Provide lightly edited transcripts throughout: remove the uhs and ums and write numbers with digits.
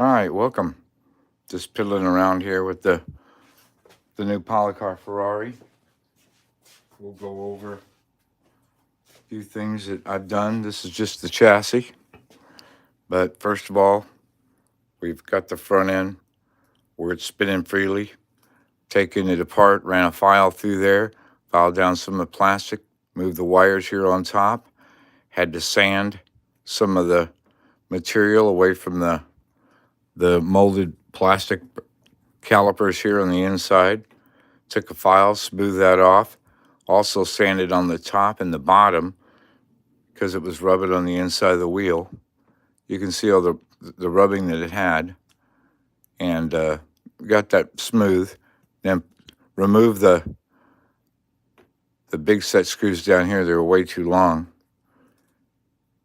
All right, welcome. Just piddling around here with the new Policar Ferrari. We'll go over a few things that I've done. This is just the chassis. But first of all, we've got the front end where it's spinning freely. Taking it apart, ran a file through there, filed down some of the plastic, moved the wires here on top, had to sand some of the material away from the molded plastic calipers here on the inside. Took a file, smoothed that off. Also sanded on the top and the bottom because it was rubbing on the inside of the wheel. You can see all the rubbing that it had, and got that smooth. Then remove the big set screws down here. They were way too long.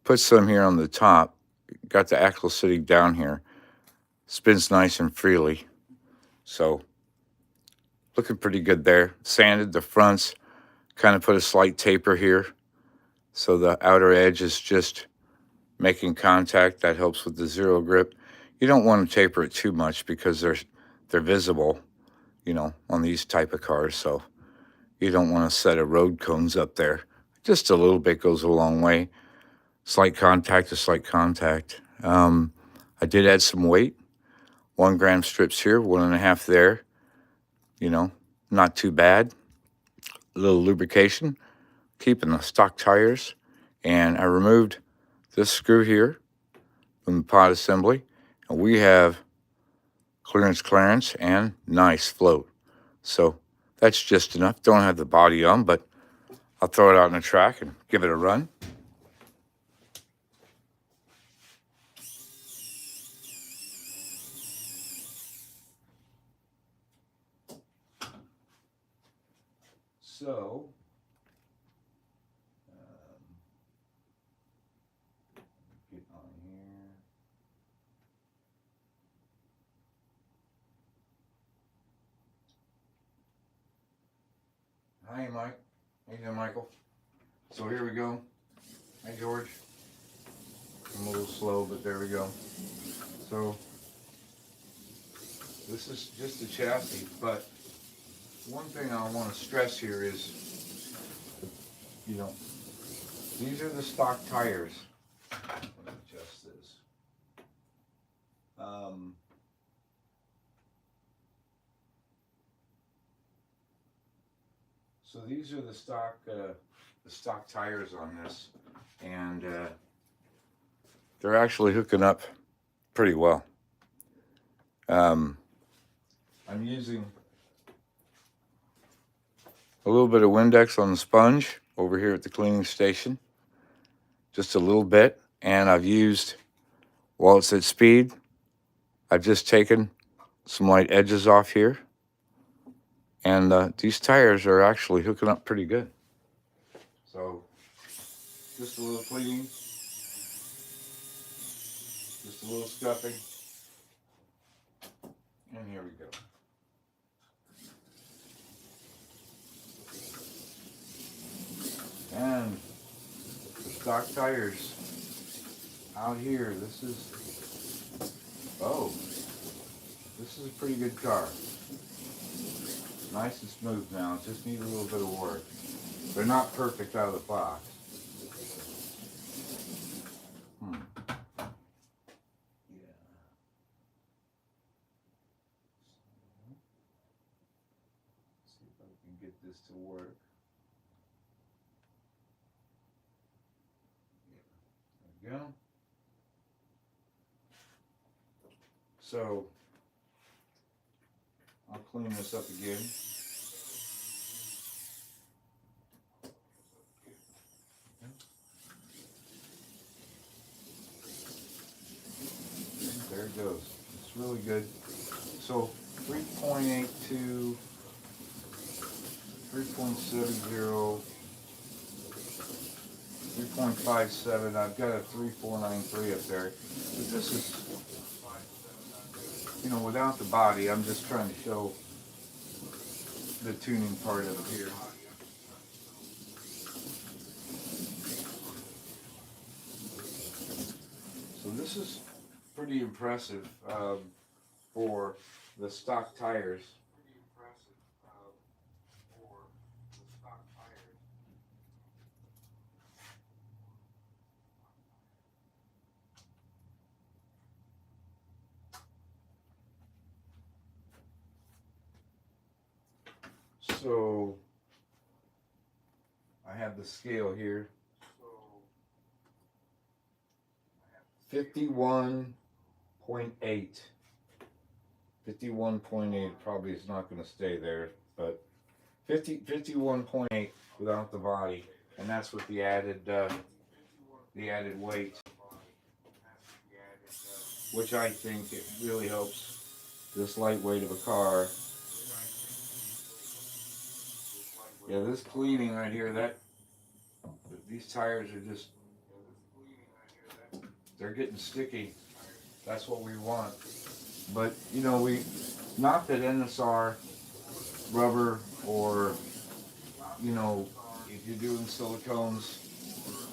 Put some here on the top. Got the axle sitting down here. Spins nice and freely. So looking pretty good there. Sanded the fronts. Kind of put a slight taper here. So the outer edge is just making contact. That helps with the zero grip. You don't want to taper it too much because they're visible, on these type of cars. So you don't want a set of road cones up there. Just a little bit goes a long way. Slight contact is slight contact. I did add some weight. 1 gram strips here, 1.5 there. Not too bad. A little lubrication, keeping the stock tires. And I removed this screw here from the pod assembly. And we have clearance, and nice float. So that's just enough. Don't have the body on, but I'll throw it out on the track and give it a run. So, get on here. Hi, Mike. How you doing, Michael? So here we go. Hi, George. I'm a little slow, but there we go. So this is just the chassis, but one thing I want to stress here is, these are the stock tires. Let me adjust this. So these are the stock tires on this, and they're actually hooking up pretty well. I'm using a little bit of Windex on the sponge over here at the cleaning station, just a little bit, and I've used, while it's at speed, I've just taken some light edges off here, and these tires are actually hooking up pretty good. So just a little cleaning, just a little scuffing, and here we go. And the stock tires out here, this is a pretty good car. Nice and smooth now, just need a little bit of work. They're not perfect out of the box. Yeah. See if I can get this to work. There we go. So I'll clean this up again. There it goes. It's really good. So 3.82, 3.70, 3.57. I've got a 3493 up there. But this is, without the body, I'm just trying to show the tuning part of it here. So this is pretty impressive for the stock tires. So I have the scale here. 51.8. 51.8 probably is not going to stay there, but 51.8 without the body, and that's with the added weight, which I think it really helps this lightweight of a car. Yeah, this cleaning right here, these tires are just, they're getting sticky. That's what we want. But you know, not that NSR rubber, or you know, if you're doing silicones,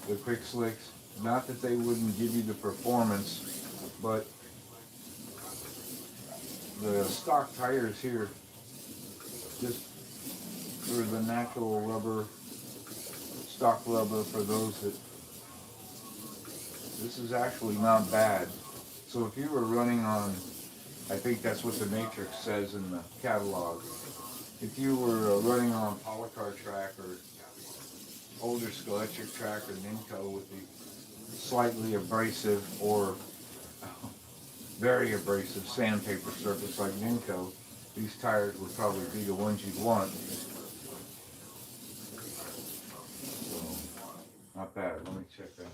the quick slicks, not that they wouldn't give you the performance, but the stock tires here, just for the natural rubber, stock rubber, for those that, this is actually not bad. So if you were running on, I think that's what the Matrix says in the catalog, if you were running on Policar track or older Electric track or Nimco with the slightly abrasive or very abrasive sandpaper surface like Nimco, these tires would probably be the ones you'd want. So, not bad. Let me check that.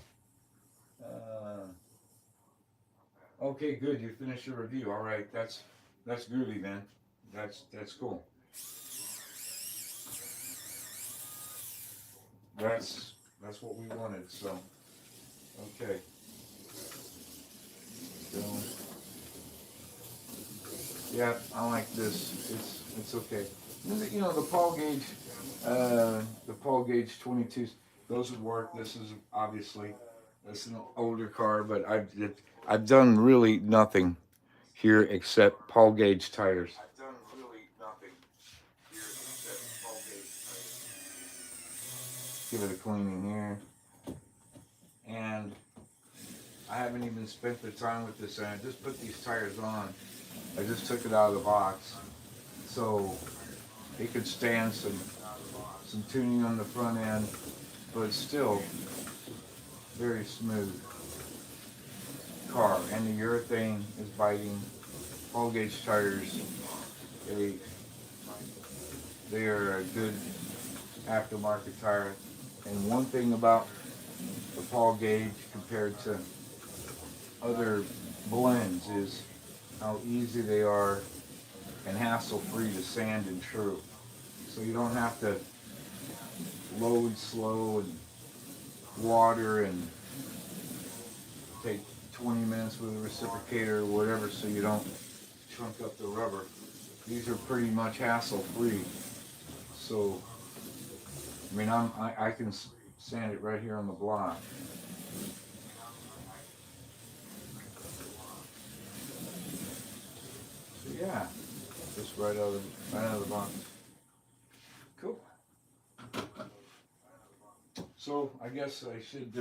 Okay, good. You finished your review. All right, that's groovy, man. That's cool. That's what we wanted. So, okay. So, yeah, I like this. It's okay. You know, the Paul Gauge 22s, those would work. This is obviously, this is an older car, but I've done really nothing here except Paul Gauge tires. Give it a cleaning here, and I haven't even spent the time with this. I just put these tires on. I just took it out of the box, so it could stand some tuning on the front end, but it's still very smooth car. And the urethane is biting. Paul Gauge tires, they are a good aftermarket tire. And one thing about the Paul Gauge compared to other blends is how easy they are and hassle-free to sand and true. So you don't have to load slow and water and take 20 minutes with a reciprocator or whatever, so you don't chunk up the rubber. These are pretty much hassle-free. So, I mean, I can sand it right here on the block. So yeah, just right out of the box. Cool. So I guess I should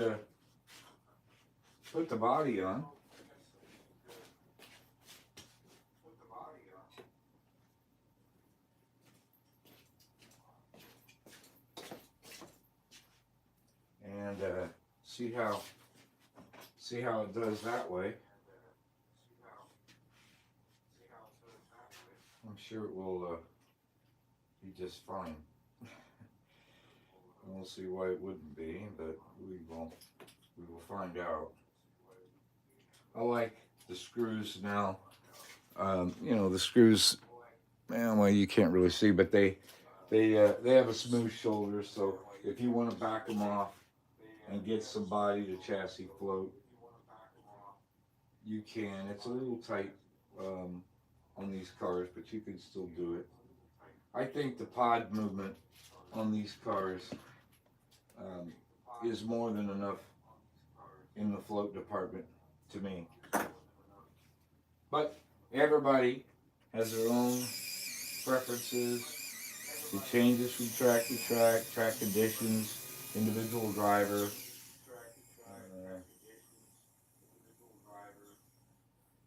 put the body on. And see how it does that way. I'm sure it will be just fine. We'll see why it wouldn't be, but we will find out. I like the screws now. You know, the screws, well, you can't really see, but they have a smooth shoulder, so if you want to back them off and get some body to chassis float, you can. It's a little tight on these cars, but you can still do it. I think the pod movement on these cars is more than enough in the float department to me. But everybody has their own preferences. It changes from track to track conditions, individual driver.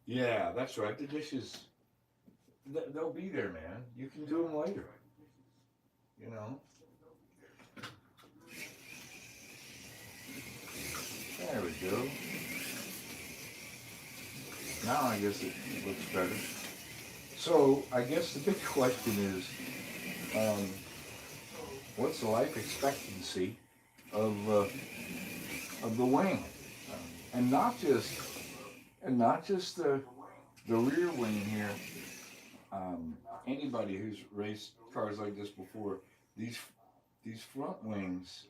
Yeah, that's right. The dishes, they'll be there, man. You can do them later. You know. There we go. Now I guess it looks better. So I guess the big question is, um, what's the life expectancy of the wing, and not just the rear wing here. Anybody who's raced cars like this before, these these front wings,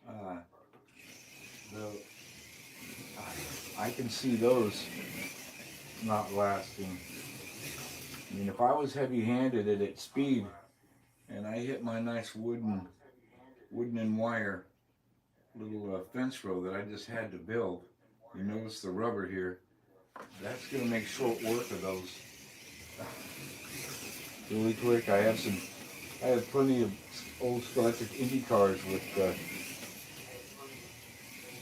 the I can see those not lasting. I mean, if I was heavy-handed at speed and I hit my nice wooden and wire little fence row that I just had to build, you notice the rubber here. That's gonna make short work of those really quick. I have plenty of old electric Indy cars with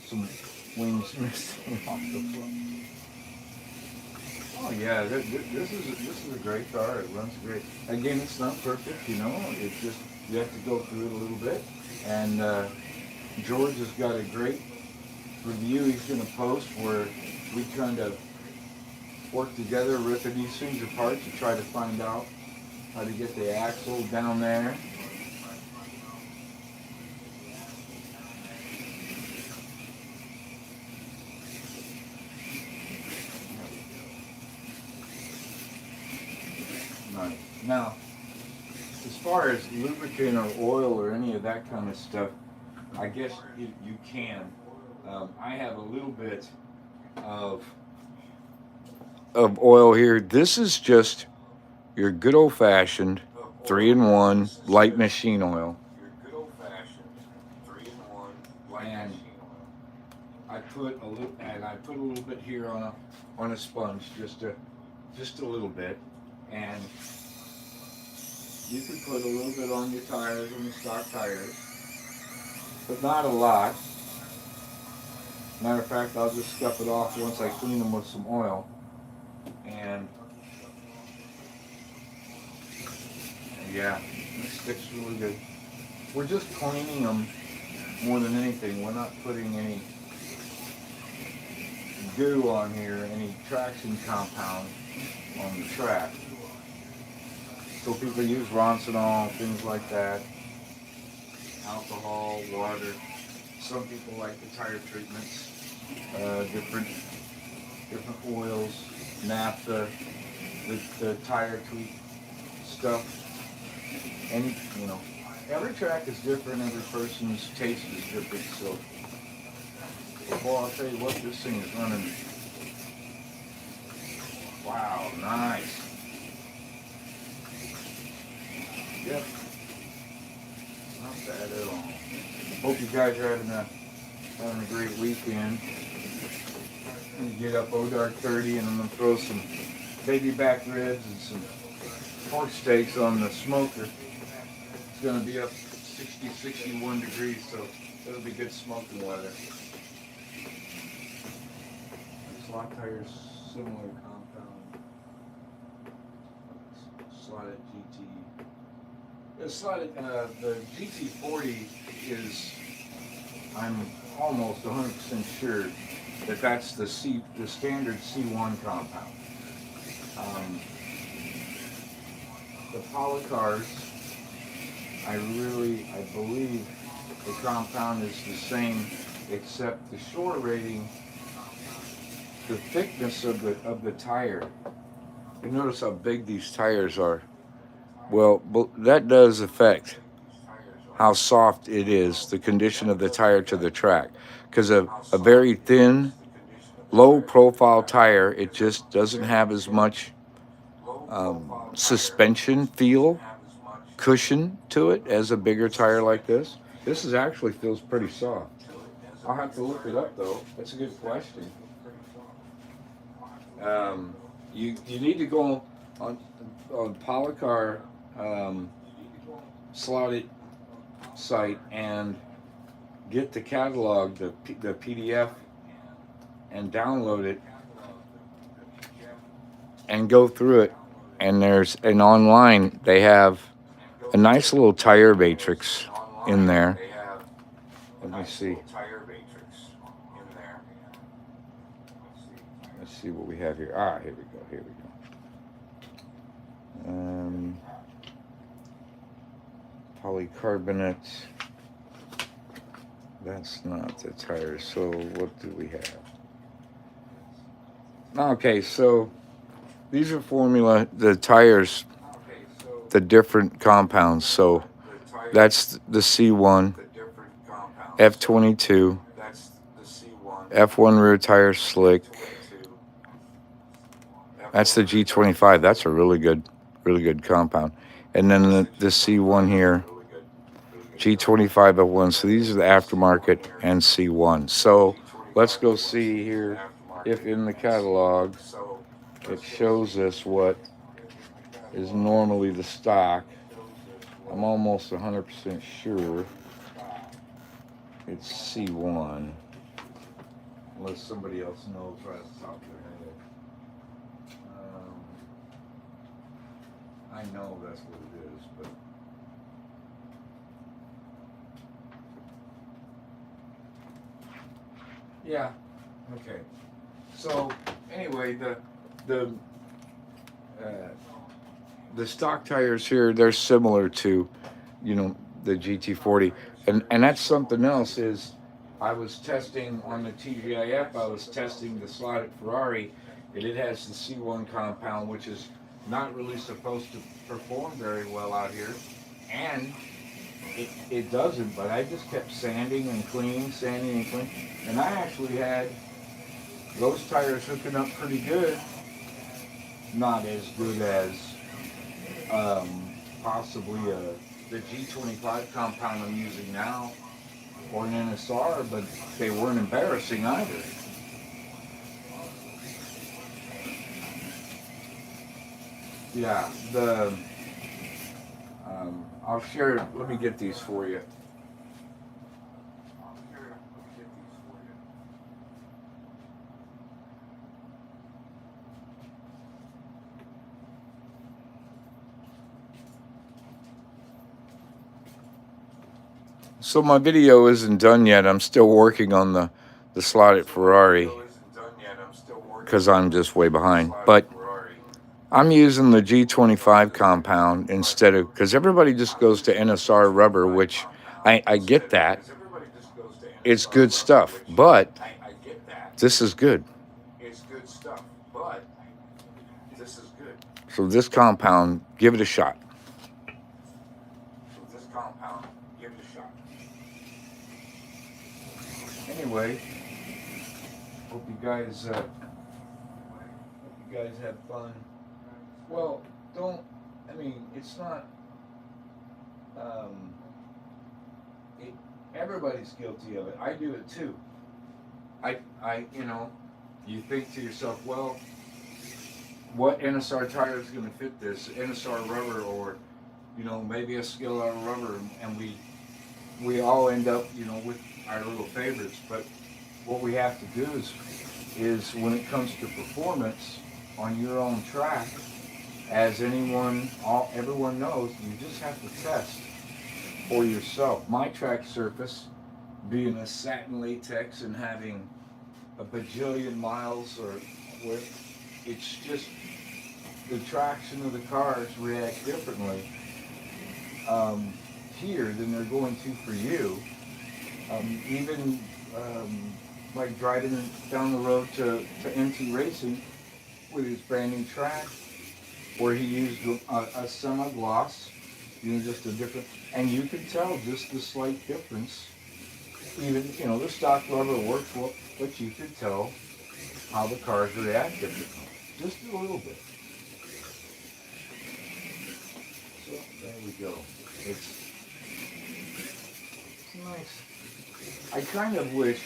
some wings missing off the front. Oh yeah, this is a great car. It runs great. Again, it's not perfect, you know. It's just you have to go through it a little bit. And George has got a great review he's going to post where we kind of work together ripping these things apart to try to find out how to get the axle down there. Right. Now, as far as lubricant or oil or any of that kind of stuff, I guess you can. I have a little bit of oil here. This is just your good old fashioned 3-in-1 light machine oil. And I put a little bit here on a sponge, just a little bit, and you can put a little bit on your tires, on the stock tires, but not a lot. Matter of fact, I'll just scuff it off once I clean them with some oil, and yeah, it sticks really good. We're just cleaning them more than anything. We're not putting any goo on here, any traction compound on the track. So people use Roncinol, things like that, alcohol, water. Some people like the tire treatments, different oils, naphtha, the tire tweak stuff. Any, you know, every track is different. Every person's taste is different. So, boy, I'll tell you what, this thing is running. Wow, nice. Yep, not bad at all. Hope you guys are having a great weekend. I'm gonna get up dark 30 and I'm gonna throw some baby back ribs and some pork steaks on the smoker. It's gonna be up 60, 61 degrees, so it'll be good smoking weather. Slot tires, similar compound. Slotted GT. The GT40 is, I'm almost 100% sure that that's the standard C1 compound. The Policars, I believe the compound is the same, except the shore rating, the thickness of the tire. You notice how big these tires are. Well, that does affect how soft it is, the condition of the tire to the track. Because a very thin, low profile tire, it just doesn't have as much suspension feel, cushion to it as a bigger tire like this. This actually feels pretty soft. I'll have to look it up though. That's a good question. You need to go on Policar slotted site and get the catalog, the PDF, and download it and go through it. And online they have a nice little tire matrix in there. Let me see. Let's see what we have here. Ah, here we go. Here we go. Polycarbonate. That's not the tires. So what do we have? Okay, so these are the tires, the different compounds. So that's the C1, F22, F1 rear tire slick. That's the G25. That's a really good compound. And then the C1 here, G25 F1. So these are the aftermarket and C1. So let's go see here if in the catalog it shows us what is normally the stock. I'm almost 100% sure it's C1. Unless somebody else knows right off the top of their head. I know that's what it is, but yeah, okay. So anyway, the stock tires here, they're similar to, the GT40, and that's something else. Is I was testing on the TGIF. I was testing the slotted Ferrari, and it has the C1 compound, which is not really supposed to perform very well out here, and it doesn't. But I just kept sanding and cleaning, and I actually had those tires hooking up pretty good. Not as good as possibly the G25 compound I'm using now, or an NSR, but they weren't embarrassing either. Yeah, I'll share. Let me get these for you. So my video isn't done yet. I'm still working on the slotted Ferrari because I'm just way behind. But I'm using the G25 compound instead of, because everybody just goes to NSR rubber, which I get that. It's good stuff, but this is good. So this compound, give it a shot. Anyway, hope you guys have fun. Well, it's not. Everybody's guilty of it. I do it too. You think to yourself, well, what NSR tire is going to fit this? NSR rubber, or maybe a Skill out rubber, and we all end up, with our little favorites. But what we have to do is when it comes to performance on your own track, as everyone knows, you just have to test for yourself. My track surface, being a satin latex and having a bajillion miles, it's just the traction of the cars react differently here than they're going to for you. Even like driving down the road to NT Racing with his brand new track, where he used a semi-gloss, just a different, and you can tell just the slight difference. Even, the stock rubber works well, but you can tell how the cars react differently, just a little bit. So there we go. It's nice. I kind of wish,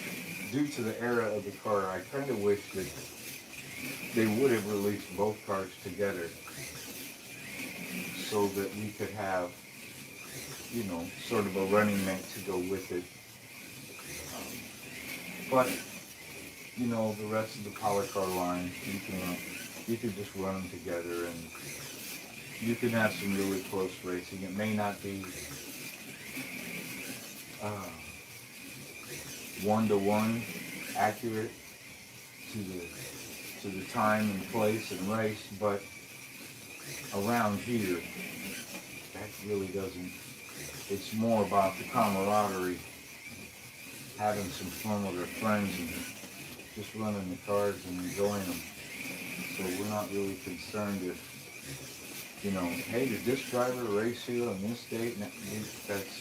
due to the era of the car, I kind of wish that they would have released both cars together so that we could have, you know, sort of a running mate to go with it. But you know, the rest of the Policar line, you can just run them together, and you can have some really close racing. It may not be uh, 1-to-1 accurate to the time and place and race, but around here, that really doesn't. It's more about the camaraderie, having some fun with our friends, and just running the cars and enjoying them. So we're not really concerned if, you know, hey, did this driver race here on this date? That's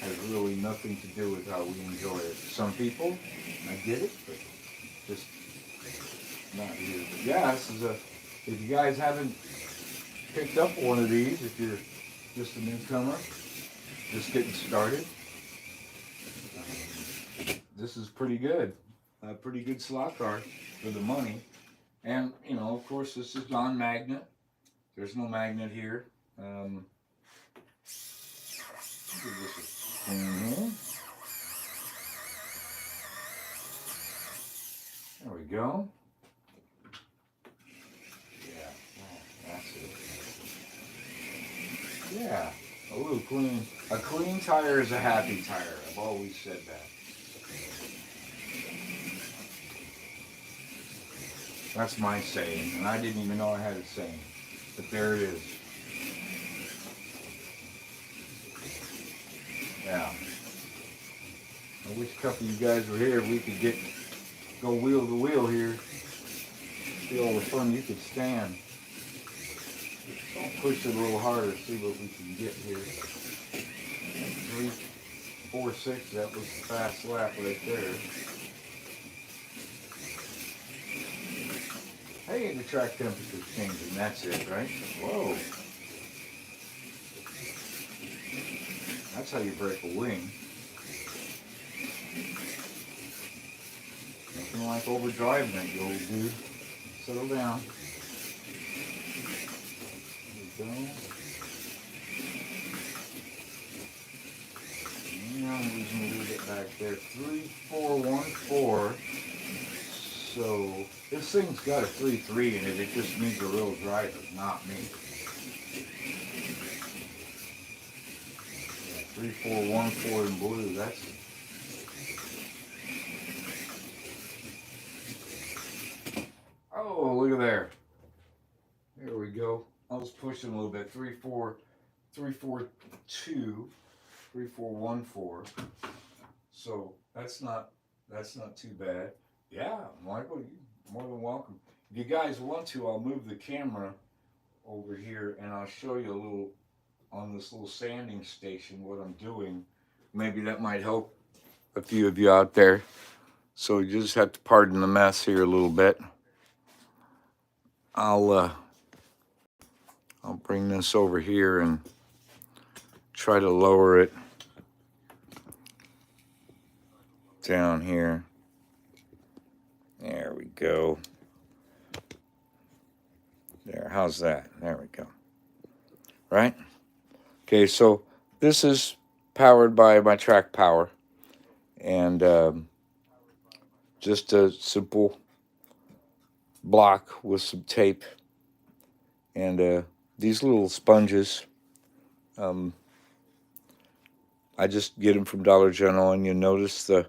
has really nothing to do with how we enjoy it. Some people, I get it, but just not here. But yeah, this is if you guys haven't picked up one of these, if you're just a newcomer, just getting started, this is pretty good. A pretty good slot car for the money. And, you know, of course, this is non-magnet. There's no magnet here. There we go. Yeah, that's it. Yeah, a little clean. A clean tire is a happy tire. I've always said that. That's my saying, and I didn't even know I had a saying, but there it is. Yeah. I wish a couple of you guys were here. We could go wheel to wheel here. See all the fun you could stand. I'll push it a little harder, see what we can get here. 3-4-6, that was the fast lap right there. Hey, the track temperature's changing, that's it, right? Whoa. That's how you break a wing. Nothing like overdriving it, you old dude. Settle down. There we go. Now I'm losing a little bit back there. 3-4-1-4. So this thing's got a 3-3 in it. It just needs a real driver, not me. 3-4-1-4 in blue. That's it. Oh, look at there. There we go. I was pushing a little bit. 3-4-2, 3-4-1-4. So that's not too bad. Yeah, Michael, you're more than welcome. If you guys want to, I'll move the camera over here and I'll show you a little on this little sanding station what I'm doing. Maybe that might help a few of you out there. So you just have to pardon the mess here a little bit. I'll bring this over here and try to lower it down here. There we go. There, how's that? There we go. Right? Okay, so this is powered by my track power. And just a simple block with some tape. And these little sponges, I just get them from Dollar General, and you notice the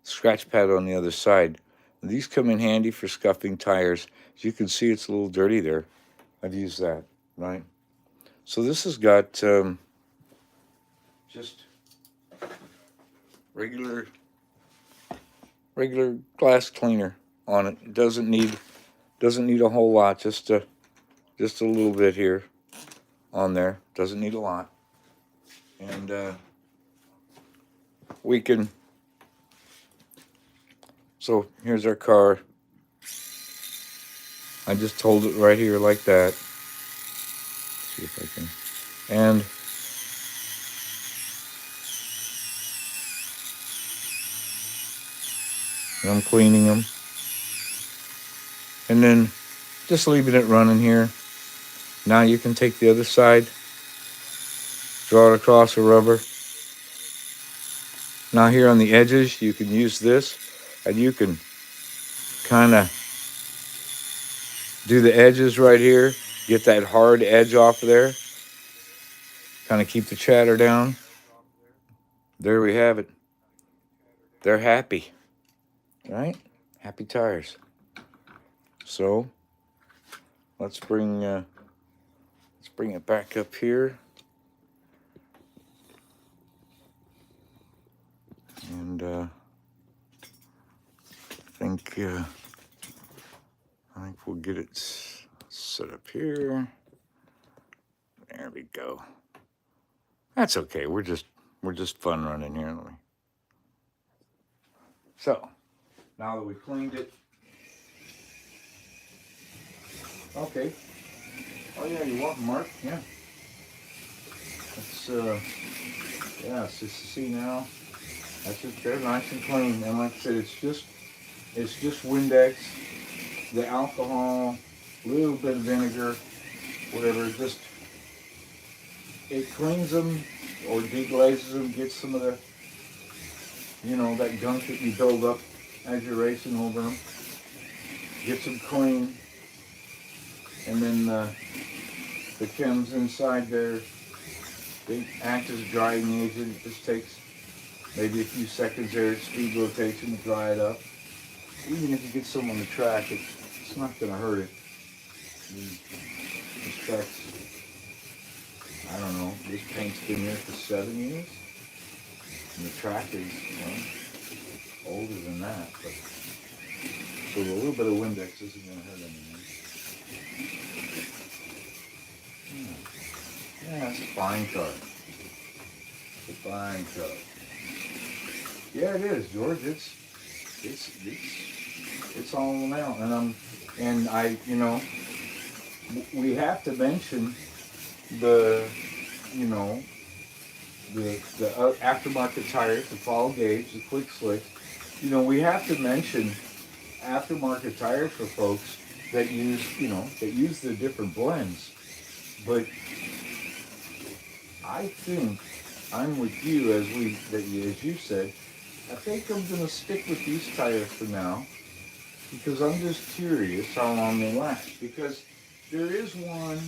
scratch pad on the other side. These come in handy for scuffing tires. As you can see, it's a little dirty there. I've used that, right? So this has got just regular glass cleaner on it. It doesn't need a whole lot. Just a little bit here on there. Doesn't need a lot. And we can. So here's our car. I just hold it right here like that. Let's see if I can. And I'm cleaning them. and then just leaving it running here. Now you can take the other side, draw it across the rubber. Now here on the edges, you can use this, and you can kind of do the edges right here, get that hard edge off of there, kind of keep the chatter down. There we have it. They're happy, right? Happy tires. So let's bring it back up here, and I think we'll get it set up here. There we go. That's okay. We're just fun running here. So now that we've cleaned it, okay. Oh yeah, you're welcome, Mark. Yeah. It's yeah. It's just to see now. That's just they're nice and clean. And like I said, it's just Windex, the alcohol, a little bit of vinegar, whatever. Just it cleans them or deglazes them, gets some of the, that gunk that you build up as you're racing over them. Gets them clean, and then the chems inside there, they act as a drying agent. It just takes maybe a few seconds there at speed rotation to dry it up. Even if you get some on the track, it's not going to hurt it. This track's, I don't know, this paint's been here for 7 years. And the track is older than that. But so a little bit of Windex isn't going to hurt anything. Yeah, it's a fine car. It's a fine car. Yeah, it is, George. It's all now, and we have to mention the aftermarket tires, the fall gauge, the quick slicks. We have to mention aftermarket tires for folks that use the different blends. But I think I'm with you as you said. I think I'm going to stick with these tires for now because I'm just curious how long they last. Because there is one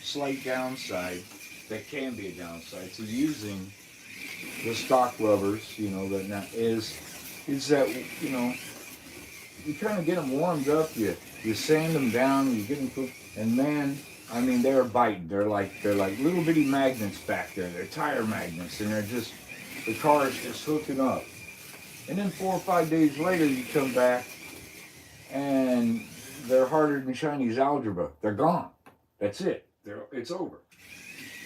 slight downside that can be a downside to using the stock rubbers, that now is that, you kind of get them warmed up, you sand them down, you get them cooked, and man, I mean, they're biting. They're like little bitty magnets back there. They're tire magnets, and the car is just hooking up. And then 4 or 5 days later, you come back, and they're harder than Chinese algebra. They're gone. That's it. It's over.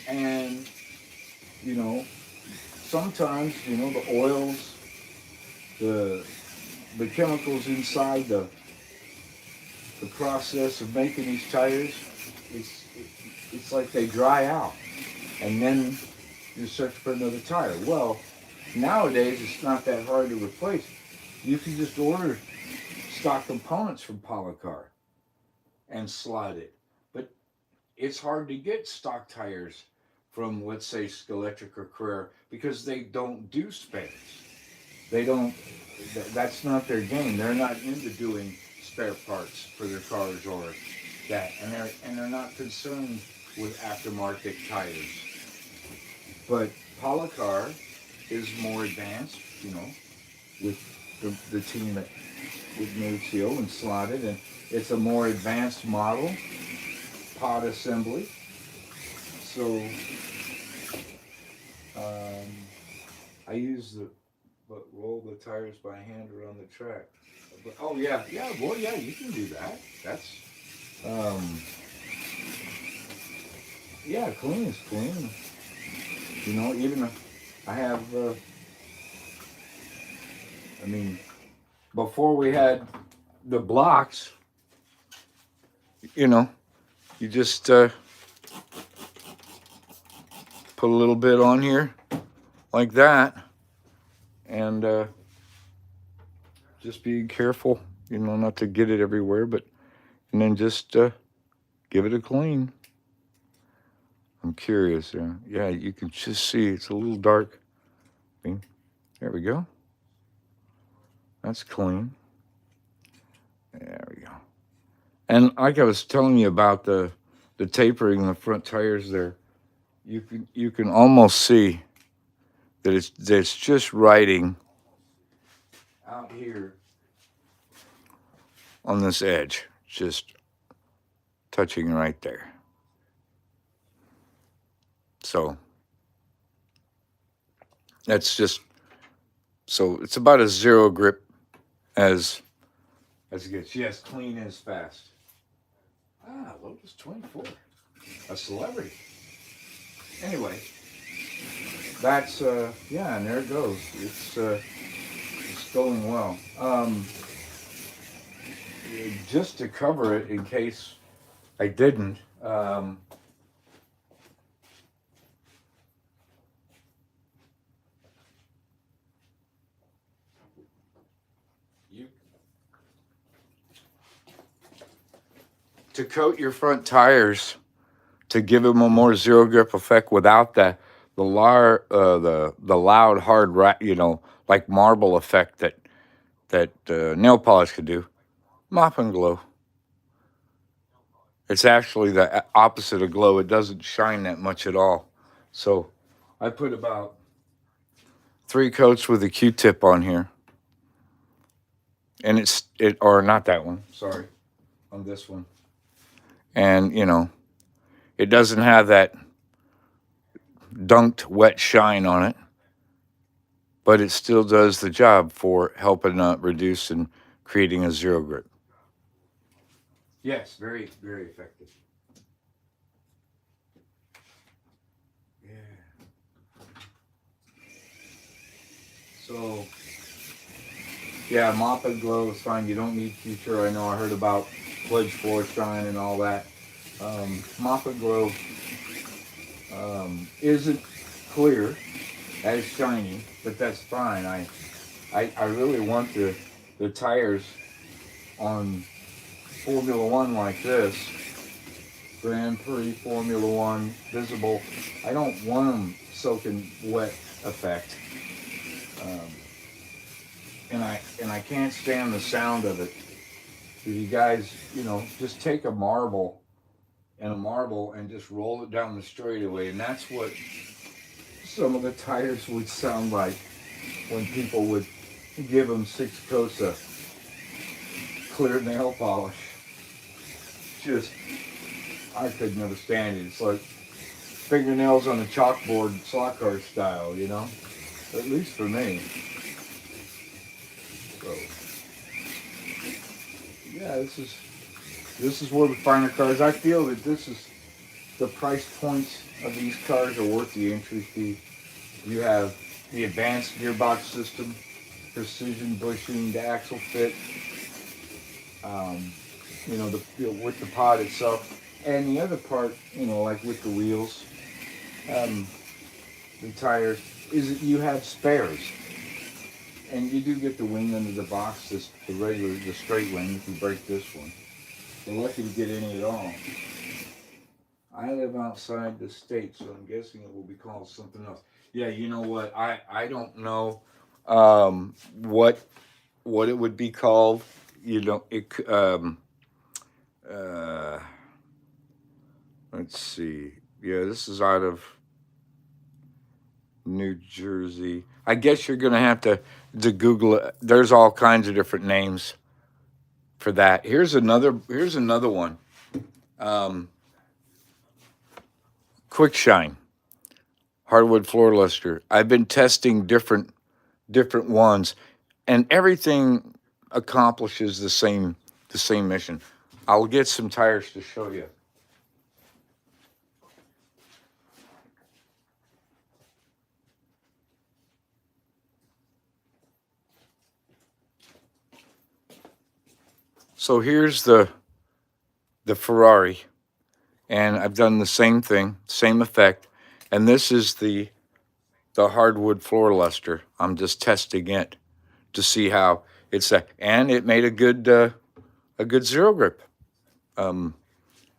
And, sometimes, the oils, the chemicals inside the process of making these tires, it's like they dry out. And then you search for another tire. Well, nowadays, it's not that hard to replace. You can just order stock components from Policar and slide it. But it's hard to get stock tires from, let's say, Skelectric or Carrera because they don't do spares. They don't, that's not their game. They're not into doing spare parts for their cars or that. And they're not concerned with aftermarket tires. But Policar is more advanced, with the team that with Nuzio and slotted, and it's a more advanced model, pod assembly. So I use roll the tires by hand around the track. But, oh yeah, you can do that. That's clean is clean. Even I have, before we had the blocks, you just put a little bit on here like that, and just be careful, not to get it everywhere, but and then just give it a clean. I'm curious. Yeah, you can just see it's a little dark. There we go. That's clean. There we go. And like I was telling you about the tapering in the front tires there, you can almost see that it's just riding out here on this edge, just touching right there. So that's just so it's about as zero grip as it gets. Yes, clean as fast. Lotus 24, a celebrity. Anyway, that's yeah, and there it goes. It's going well. Just to cover it in case I didn't. You to coat your front tires to give them a more zero grip effect without the loud hard like marble effect that nail polish could do. Mop and glow. It's actually the opposite of glow. It doesn't shine that much at all. So I put about 3 coats with a Q-tip on here, and or not that one. Sorry, on this one, and it doesn't have that dunked wet shine on it, but it still does the job for helping reduce and creating a zero grip. Yes, very, very effective. Yeah. So, yeah, mop and glow is fine. You don't need future. I know I heard about Pledge Floor Shine and all that. Mop and glow isn't clear as shiny, but that's fine. I really want the tires on Formula One like this, Grand Prix Formula One visible. I don't want them soaking wet effect, and I can't stand the sound of it. If you guys, just take a marble and just roll it down the straightaway, and that's what some of the tires would sound like when people would give them 6 coats of clear nail polish. Just, I could never stand it. It's like fingernails on a chalkboard, slot car style, at least for me. So, yeah, this is where the finer cars. I feel that the price points of these cars are worth the entry fee. You have the advanced gearbox system, precision bushing, the axle fit, with the pod itself, and the other part, like with the wheels, the tires, is that you have spares, and you do get the wing under the box, the straight wing if you break this one. You're lucky to get any at all. I live outside the state, so I'm guessing it will be called something else. Yeah, you know what? I don't know what it would be called. Let's see. Yeah, this is out of New Jersey. I guess you're gonna have to Google it. There's all kinds of different names for that. Here's another one. Quick Shine hardwood floor luster. I've been testing different ones, and everything accomplishes the same mission. I'll get some tires to show you. So here's the Ferrari, and I've done the same thing, same effect, and this is the hardwood floor luster. I'm just testing it to see how and it made a good zero grip. A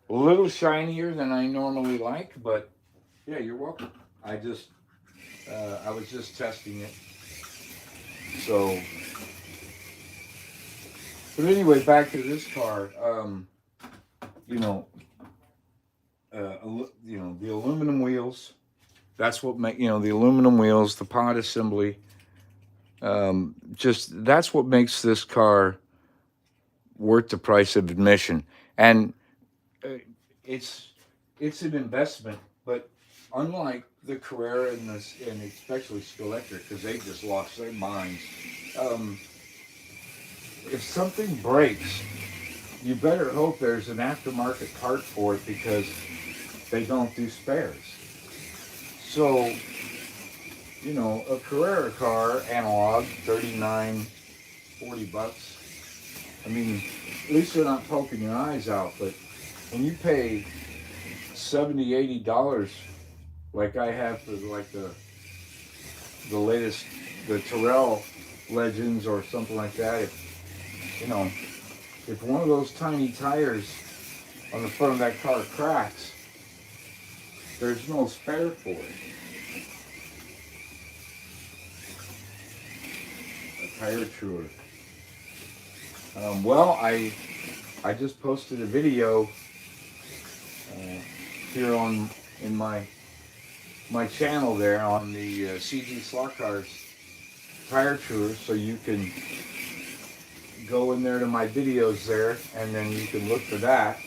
little shinier than I normally like, but yeah, you're welcome. I was just testing it. So, but anyway, back to this car. You know, the aluminum wheels. That's what make the aluminum wheels, the pod assembly. Just that's what makes this car worth the price of admission. And uh, it's it's an investment, but unlike the Carrera and especially Skeletric, because they just lost their minds. Um, if something breaks, you better hope there's an aftermarket part for it because they don't do spares. So, a Carrera car analog, 39, $40. I mean, at least they're not poking your eyes out, but when you pay $70, $80 like I have for like the latest, the Terrell Legends or something like that, if one of those tiny tires on the front of that car cracks, there's no spare for it. A tire chewer. Well, I just posted a video here in my channel there on the CG Slot Cars tire chewer, so you can go in there to my videos there, and then you can look for that,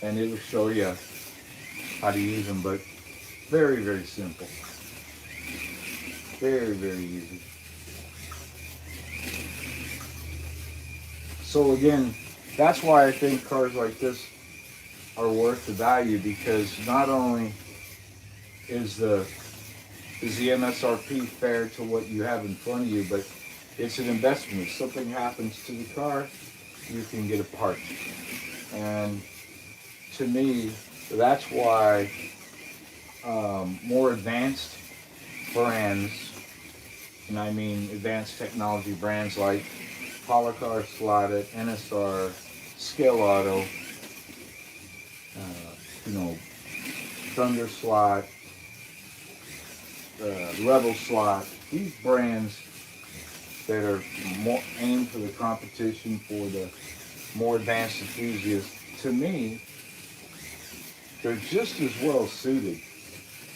and it will show you how to use them. But very, very simple, very, very easy. So again, that's why I think cars like this are worth the value, because not only is the MSRP fair to what you have in front of you, but it's an investment. If something happens to the car, you can get a part. And to me, that's why more advanced brands, and I mean advanced technology brands like Policar, Slotted, NSR, Scale Auto, Thunder Slot, Rebel Slot, these brands that are more aimed for the competition, for the more advanced enthusiasts, to me, they're just as well suited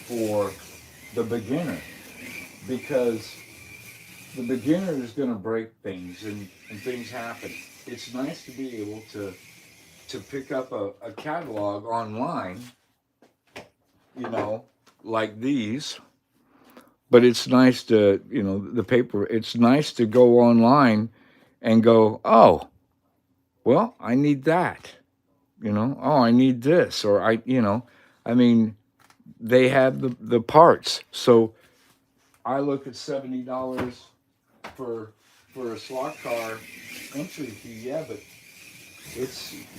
for the beginner, because the beginner is going to break things, and things happen. It's nice to be able to pick up a catalog online, like these. But it's nice to, the paper, it's nice to go online and go, oh, well, I need that. Oh, I need this. Or I mean, they have the parts. So I look at $70 for a slot car entry fee, yeah, but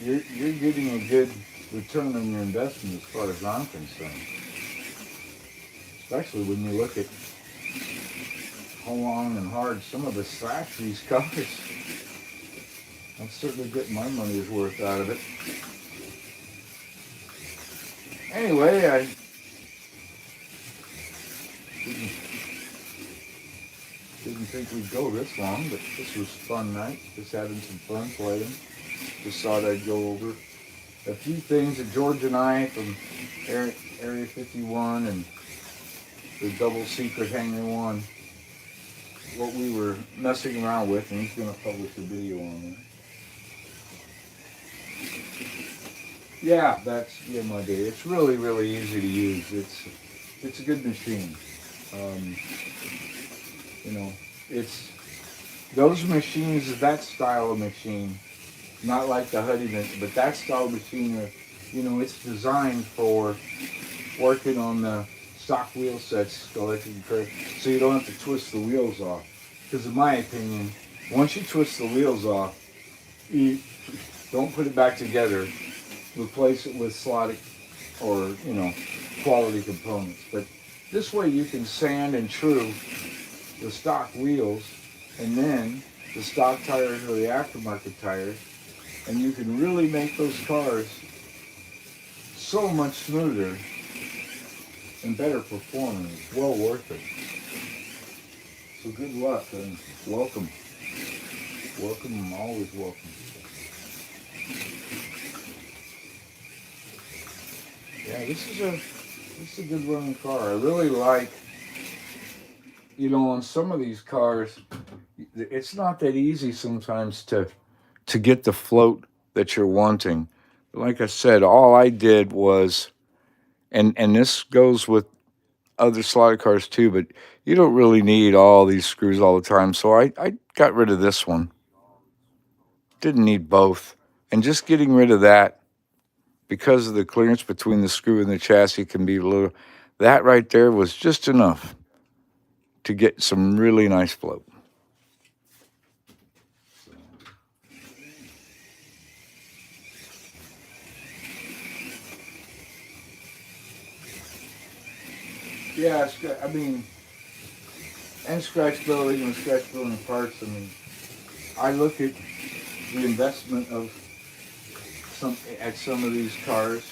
you're getting a good return on your investment as far as I'm concerned. Especially when you look at how long and hard some of us slash these cars. I'm certainly getting my money's worth out of it. Anyway, I didn't think we'd go this long, but this was a fun night. Just having some fun playing. Just thought I'd go over a few things that George and I from Area 51 and the double secret Hangar 1, what we were messing around with, and he's going to publish a video on it. Yeah, that's my day. It's really, really easy to use. It's a good machine. It's those machines, that style of machine, not like the Huddy, but that style of machine, it's designed for working on the stock wheel sets, so you don't have to twist the wheels off. Because in my opinion, once you twist the wheels off, you don't put it back together. Replace it with slotted or quality components. But this way you can sand and true the stock wheels, and then the stock tires or the aftermarket tires, And you can really make those cars so much smoother and better performing. It's well worth it. So good luck and welcome. Welcome, always welcome. Yeah, this is a good running car. I really like, you know, on some of these cars, it's not that easy sometimes to get the float that you're wanting. Like I said, all I did was, and this goes with other slotted cars too, but you don't really need all these screws all the time. So I got rid of this one. Didn't need both. And just getting rid of that because of the clearance between the screw and the chassis can be a little, that right there was just enough to get some really nice float. Yeah, I mean, and scratch building and scratch building parts. I mean, I look at the investment of some of these cars,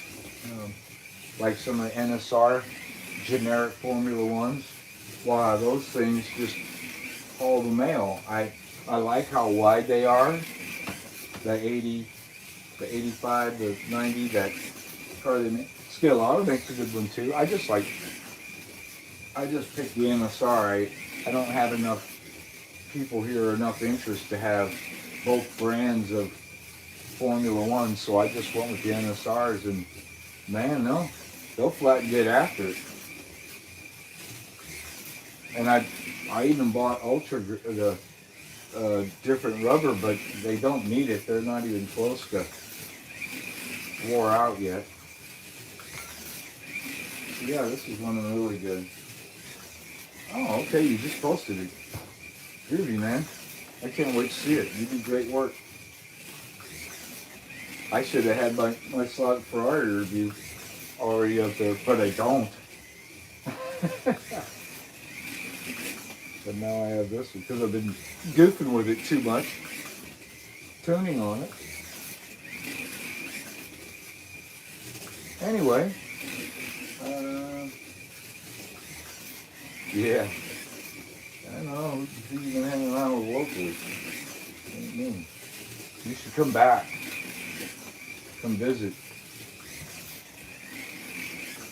like some of the NSR generic Formula Ones. Wow, those things just haul the mail. I like how wide they are. The 80, the 85, the 90, that car they make. Skill Auto makes a good one too. I just picked the NSR. I don't have enough people here or enough interest to have both brands of Formula One, so I just went with the NSRs, and man, they'll flat get after it. And I even bought the different rubber, but they don't need it. They're not even close to wore out yet. Yeah, this is one of them really good. Oh, okay, you just posted it. Groovy, man. I can't wait to see it. You do great work. I should have had my slot Ferrari review already up there, but I don't. But now I have this one because I've been goofing with it too much. Tuning on it. Anyway. Yeah. I know. You've been hanging around with locals. What do you mean? You should come back. Come visit.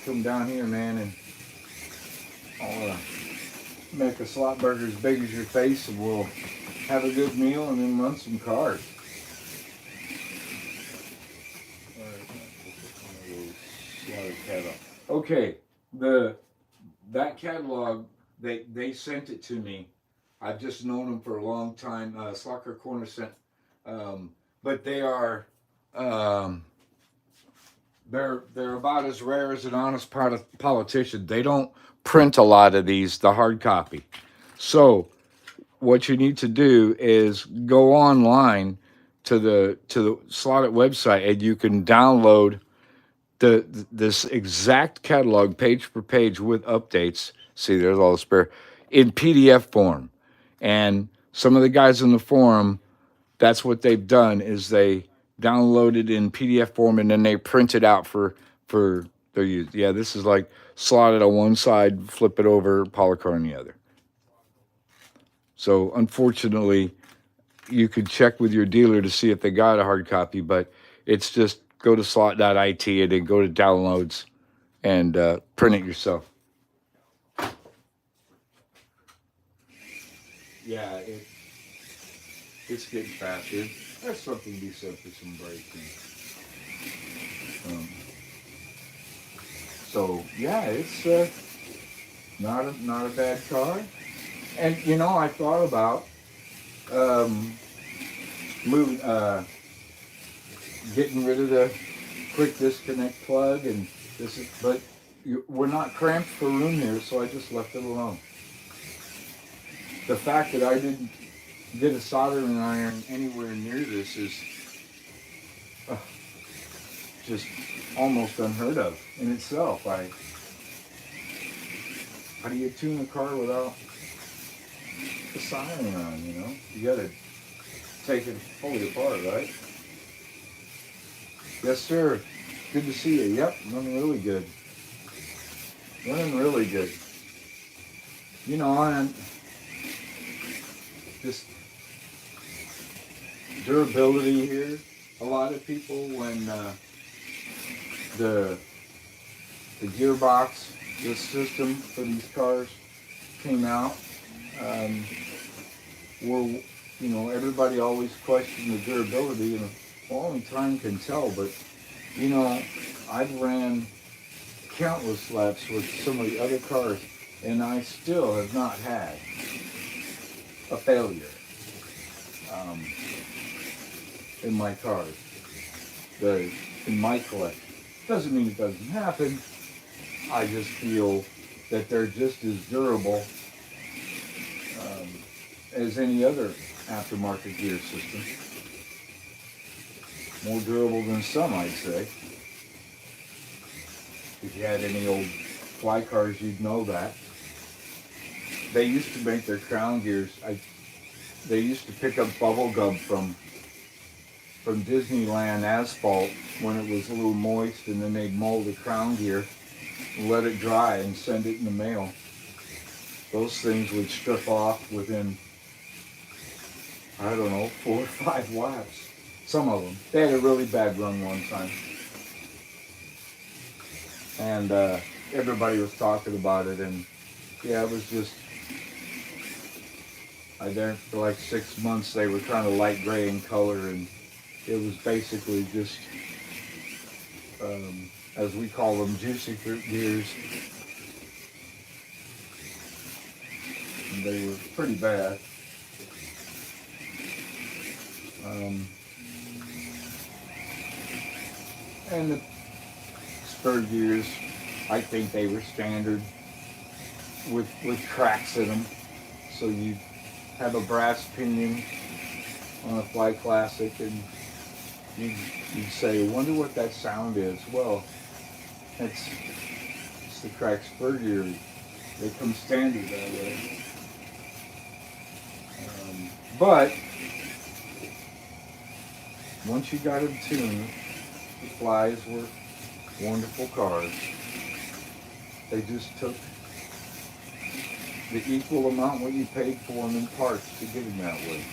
Come down here, man, and I'll make a slot burger as big as your face, and we'll have a good meal and then run some cars. Okay, that catalog, they sent it to me. I've just known them for a long time. Slot Car Corner sent, but they are they're about as rare as an honest politician. They don't print a lot of these, the hard copy. So what you need to do is go online to the Slotted website, and you can download this exact catalog page for page with updates. See, there's all the spare in PDF form. And some of the guys in the forum, that's what they've done is they download it in PDF form and then they print it out for their use. Yeah, this is like slotted on one side, flip it over, Policar on the other. So unfortunately, you could check with your dealer to see if they got a hard copy, but it's just go to slot.it and then go to downloads and print it yourself. Yeah, it's getting faster. There's something to be said for some braking. So yeah, it's not a bad car. And you know, I thought about moving, getting rid of the quick disconnect plug, and but we're not cramped for room here, so I just left it alone. The fact that I didn't get a soldering iron anywhere near this is just almost unheard of in itself. How do you tune a car without the soldering iron? You know, you got to take it fully apart, right? Yes, sir. Good to see you. Yep, running really good. Running really good. You know, and just durability here. A lot of people, when the the gearbox, the system for these cars came out, um, were, you know, everybody always questioned the durability, and well, only time can tell. But you know, I've ran countless laps with some of the other cars, and I still have not had a failure um, in my cars. In my collection. Doesn't mean it doesn't happen. I just feel that they're just as durable um, as any other aftermarket gear system. More durable than some, I'd say. If you had any old fly cars, you'd know that. They used to make their crown gears. They used to pick up bubble gum from Disneyland asphalt when it was a little moist, and then they'd mold the crown gear and let it dry and send it in the mail. Those things would strip off within, I don't know, 4 or 5 laps. Some of them. They had a really bad run one time. And everybody was talking about it, and yeah, it was just, there for like 6 months. They were kind of light gray in color, and it was basically just, as we call them, juicy fruit gears. And they were pretty bad. And the spur gears, I think they were standard with cracks in them. So you have a brass pinion on a Fly Classic, and you'd say, wonder what that sound is. Well, it's the cracked spur gear. They come standard that way. But once you got them tuned, the Flies were wonderful cars. They just took the equal amount what you paid for them in parts to get them that way.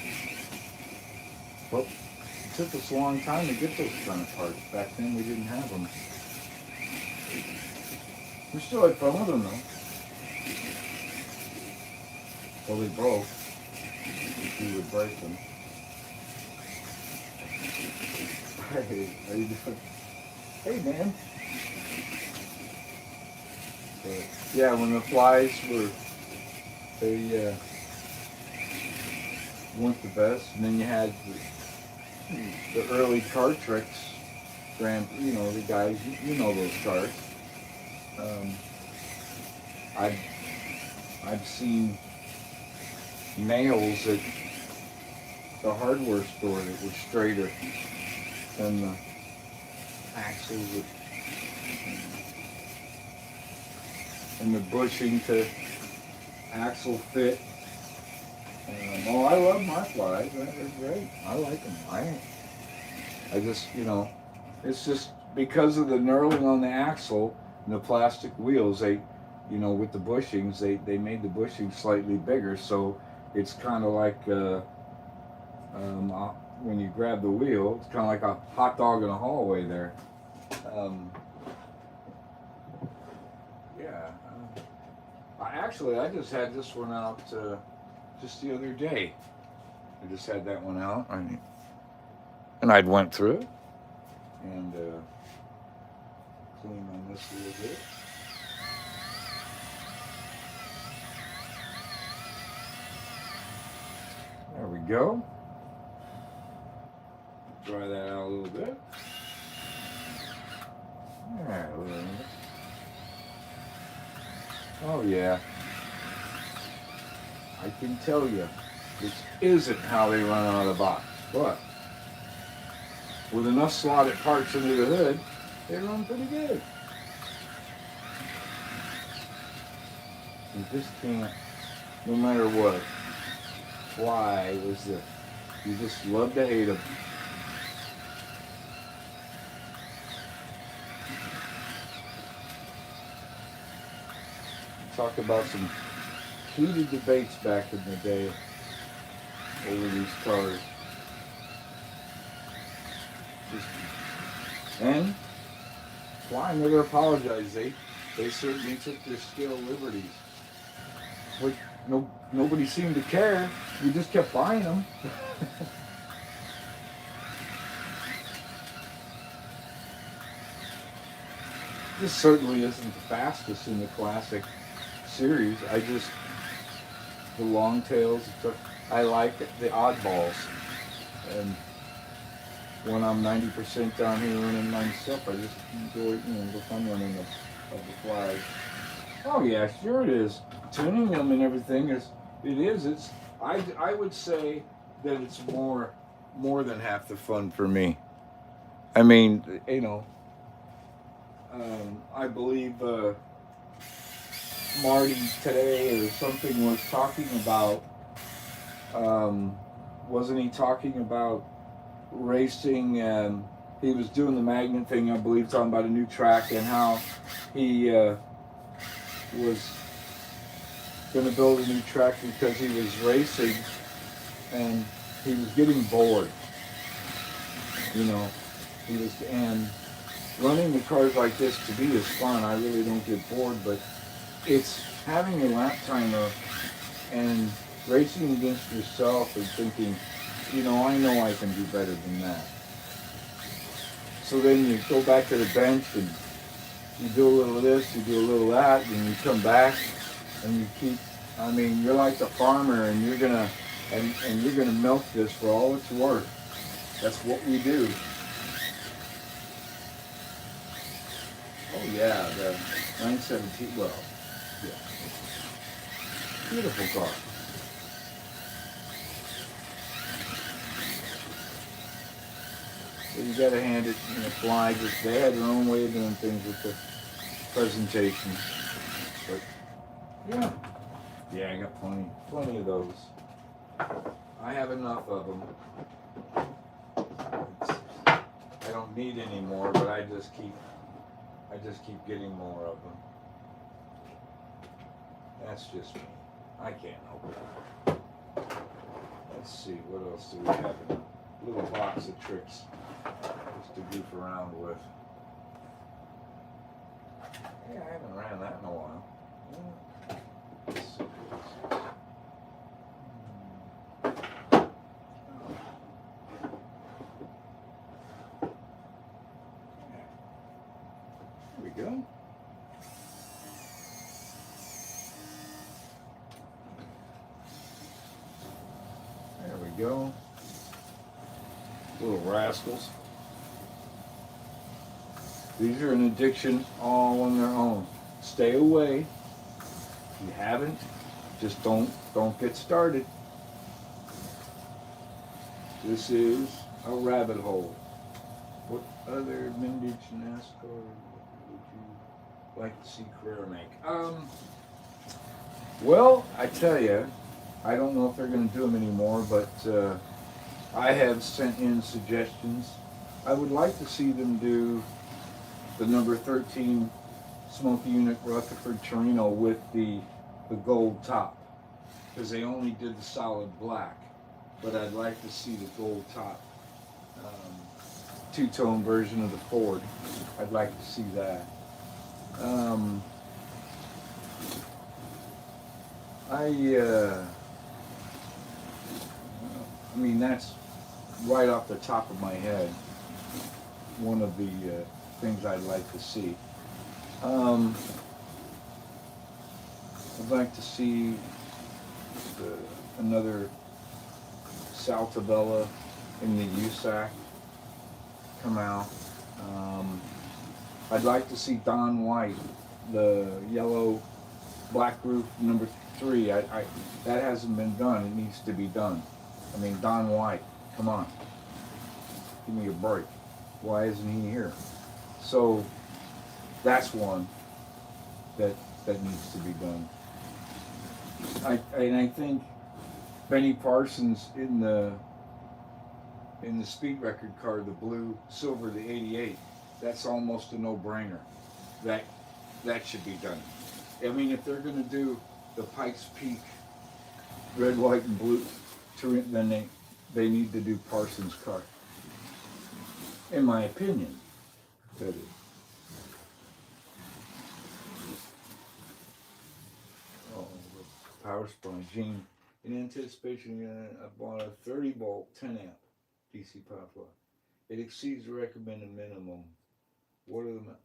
Well, it took us a long time to get those kind of parts. Back then we didn't have them. We still had fun with them though. Well, they broke. If you would break them. Hey, how you doing? Hey, man. But, yeah, when the Flies were, they weren't the best, and then you had the early car tricks, you know, the guys, you know those cars. I've seen nails at the hardware store that were straighter than the axles and the bushing to axle fit. Oh, I love my Flies. They're great. I like them. I just, you know, it's just because of the knurling on the axle and the plastic wheels. They, you know, with the bushings, they made the bushings slightly bigger, so it's kind of like when you grab the wheel, it's kind of like a hot dog in a hallway there. Yeah. I just had this one out just the other day. I just had that one out, and I'd went through it and cleaned on this a little bit. There we go. Dry that out a little bit. Yeah, a little bit. Oh yeah. I can tell you, this isn't how they run out of the box, but with enough slotted parts under the hood, they run pretty good. You just can't, no matter what. Fly was you just love to hate them. Talk about some heated debates back in the day over these cars. Just, and Fly never apologized. They certainly took their scale liberties. But nobody seemed to care. We just kept buying them. This certainly isn't the fastest in the classic series. The long tails. I like the oddballs. And when I'm 90% down here running myself, I just enjoy, the fun running of the Flies. Oh yeah, sure it is. Tuning them and everything it's I would say that it's more than half the fun for me. I mean, I believe Marty today or something was talking about. Wasn't he talking about racing? He was doing the magnet thing, I believe, talking about a new track and how he was going to build a new track because he was racing and he was getting bored. And running the cars like this to me is fun. I really don't get bored, but it's having a lap timer and racing against yourself and thinking, I know I can do better than that. So then you go back to the bench and you do a little of this, you do a little of that, and you come back and you keep. I mean, you're like the farmer, and you're gonna milk this for all it's worth. That's what we do. Oh yeah, the 917. Well, yeah, beautiful car. You gotta hand it, Fly. They had their own way of doing things with the presentation. But yeah, I got plenty of those. I have enough of them. I don't need any more, but I just keep getting more of them. That's just me. I can't help it. Let's see, what else do we have in a little box of tricks just to goof around with. Yeah, I haven't ran that in a while. Let's see. There we go. There we go. Little rascals. These are an addiction all on their own. Stay away. If you haven't, just don't get started. This is a rabbit hole. What other vintage NASCAR would you like to see Carrera make? Well, I tell you, I don't know if they're going to do them anymore, but I have sent in suggestions. I would like to see them do the number 13 Smoky Unit Rutherford Torino with the gold top, because they only did the solid black, but I'd like to see the gold top two-tone version of the Ford. I'd like to see that. I mean, that's right off the top of my head, one of the things I'd like to see. I'd like to see another Saltabella in the USAC come out. I'd like to see Don White, the yellow black roof number 3. That hasn't been done. It needs to be done. I mean, Don White, come on, give me a break. Why isn't he here? So that's one that needs to be done. I think Benny Parsons in the speed record car, the blue silver, the 88. That's almost a no-brainer. That should be done. I mean, if they're going to do the Pikes Peak red, white, and blue, then they need to do Parsons car. In my opinion, that is. Oh, the power supply, Gene. In anticipation, I bought a 30-volt 10 amp DC power supply. It exceeds the recommended minimum. What are the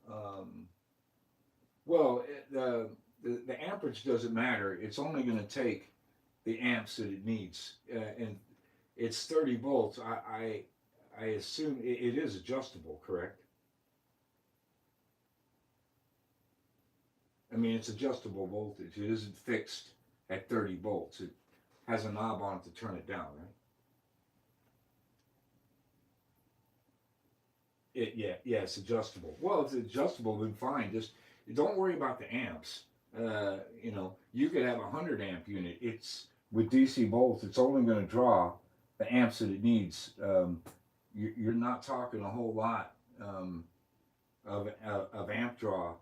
well, the amperage doesn't matter. It's only going to take the amps that it needs, and it's 30 volts. I assume it is adjustable, correct? I mean, it's adjustable voltage. It isn't fixed at 30 volts. It has a knob on it to turn it down, right? Yeah, it's adjustable. Well, if it's adjustable, then fine. Just don't worry about the amps. You could have a 100 amp unit. It's with DC volts. It's only going to draw the amps that it needs. You're not talking a whole lot of amp draw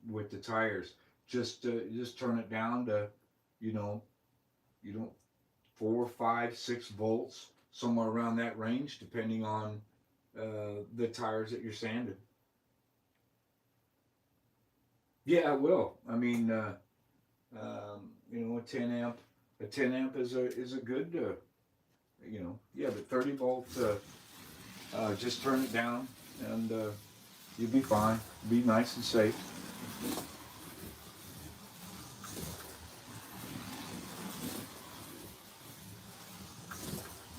with the tires. Just turn it down to, you know, you know, 4, 5, 6 volts, somewhere around that range, depending on the tires that you're sanding. Yeah, I will. I mean, a 10 amp is a good, yeah, but 30 volt, just turn it down, and you'll be fine. Be nice and safe.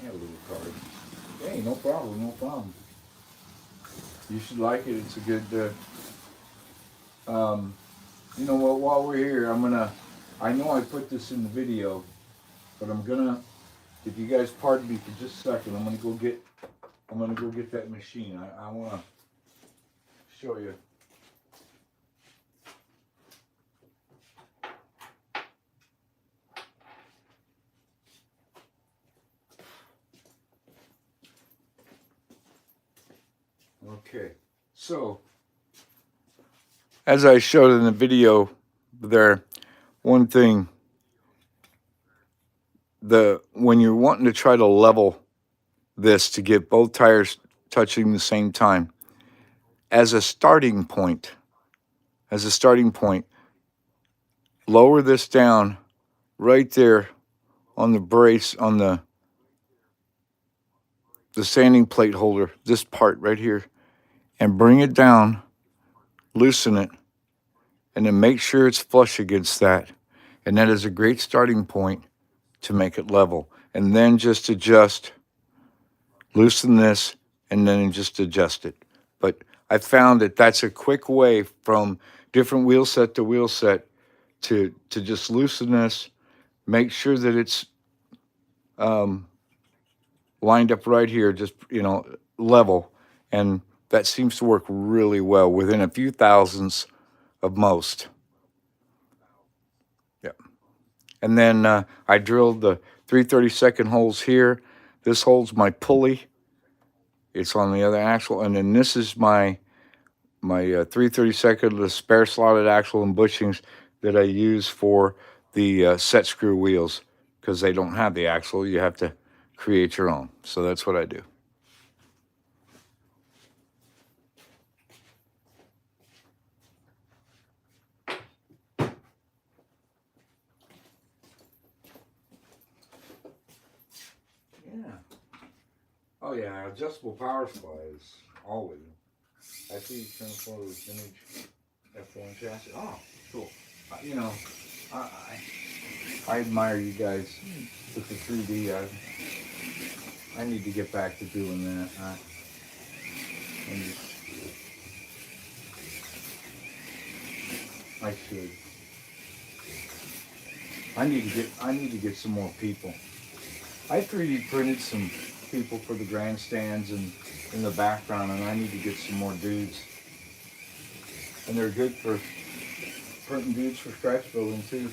Yeah, a little card. Hey, no problem, no problem. You should like it. It's a good. You know what? While we're here, I know I put this in the video, but I'm gonna. If you guys pardon me for just a second, I'm gonna go get. I'm gonna go get that machine. I wanna show you. Okay, so as I showed in the video there, one thing, when you're wanting to try to level this to get both tires touching the same time, as a starting point, lower this down right there on the brace, on the sanding plate holder, this part right here, and bring it down, loosen it, and then make sure it's flush against that. And that is a great starting point to make it level. And then just adjust, loosen this, and then just adjust it. But I found that that's a quick way from different wheel set to wheel set to just loosen this, make sure that it's lined up right here, just, level. And that seems to work really well within a few thousandths of most. Yeah. And then I drilled the 3/32 holes here. This holds my pulley. It's on the other axle. And then this is my 3/32, the spare slotted axle and bushings that I use for the set screw wheels, because they don't have the axle. You have to create your own. So that's what I do. Yeah. Oh yeah, adjustable power supply is always. I see you trying to follow this image F1 chassis. Oh, cool. I, I admire you guys with the 3D. I need to get back to doing that. I should. I need to get some more people. I 3D printed some people for the grandstands and in the background, and I need to get some more dudes. And they're good for printing dudes for scratch building too.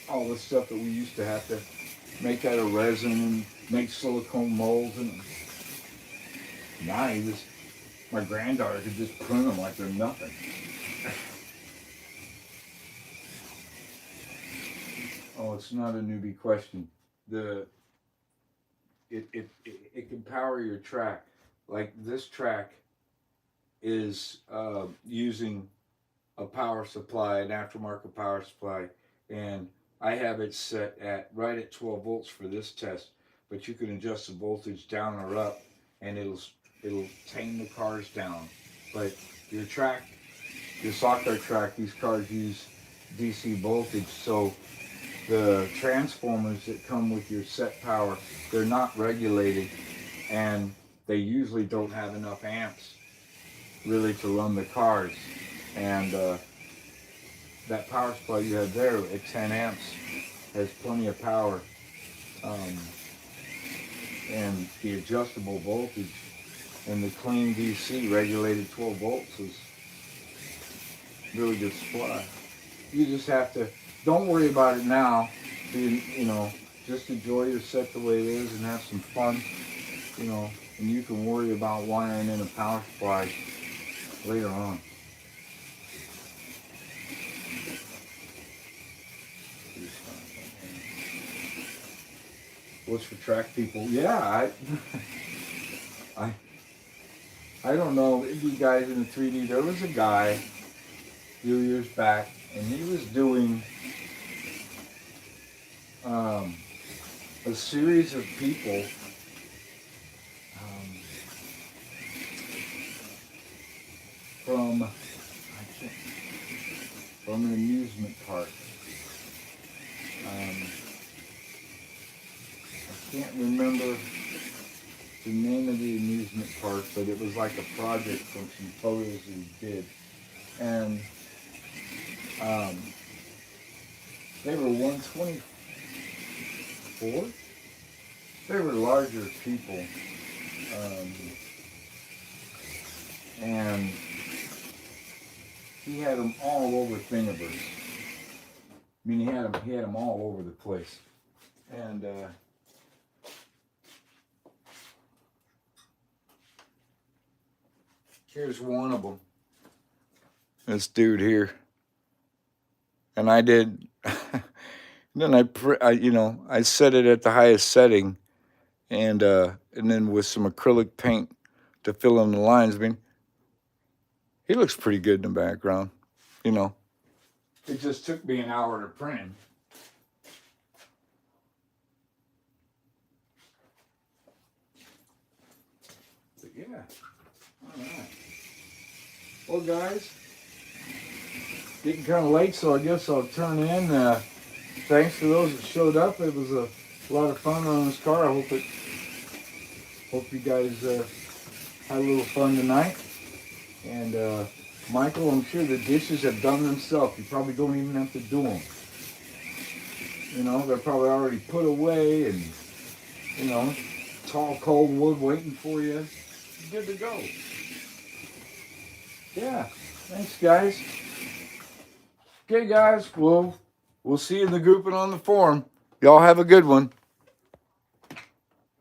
All the stuff that we used to have to make out of resin and make silicone molds, and now my granddaughter could just print them like they're nothing. Oh, it's not a newbie question. It can power your track. Like this track is using a power supply, an aftermarket power supply, and I have it set at right at 12 volts for this test. But you can adjust the voltage down or up, and it'll tame the cars down. But your track, your stock car track, these cars use DC voltage, so the transformers that come with your set power, they're not regulated, and they usually don't have enough amps really to run the cars. And that power supply you have there at 10 amps has plenty of power. And the adjustable voltage and the clean DC regulated 12 volts is really good supply. You just have to, don't worry about it now. You know, just enjoy your set the way it is and have some fun, you know, and you can worry about wiring in a power supply later on. What's for track people? Yeah, I don't know you guys in the 3D. There was a guy a few years back, and he was doing a series of people from an amusement park. I can't remember the name of the amusement park, but it was like a project from some photos he did. And they were 124. They were larger people. And he had them all over Thingiverse. I mean, he had them all over the place. And here's one of them. This dude here. And I did. Then I set it at the highest setting, and then with some acrylic paint to fill in the lines. I mean, he looks pretty good in the background, you know. It just took me an hour to print him. But yeah, all right. Well, guys, getting kind of late, so I guess I'll turn in. Thanks for those that showed up. It was a lot of fun on this car. I hope you guys had a little fun tonight. And Michael, I'm sure the dishes have done themselves. You probably don't even have to do them. You know, they're probably already put away, and you know, tall cold wood waiting for you. You're good to go. Yeah. Thanks, guys. Okay, guys. We'll see you in the group and on the forum. Y'all have a good one.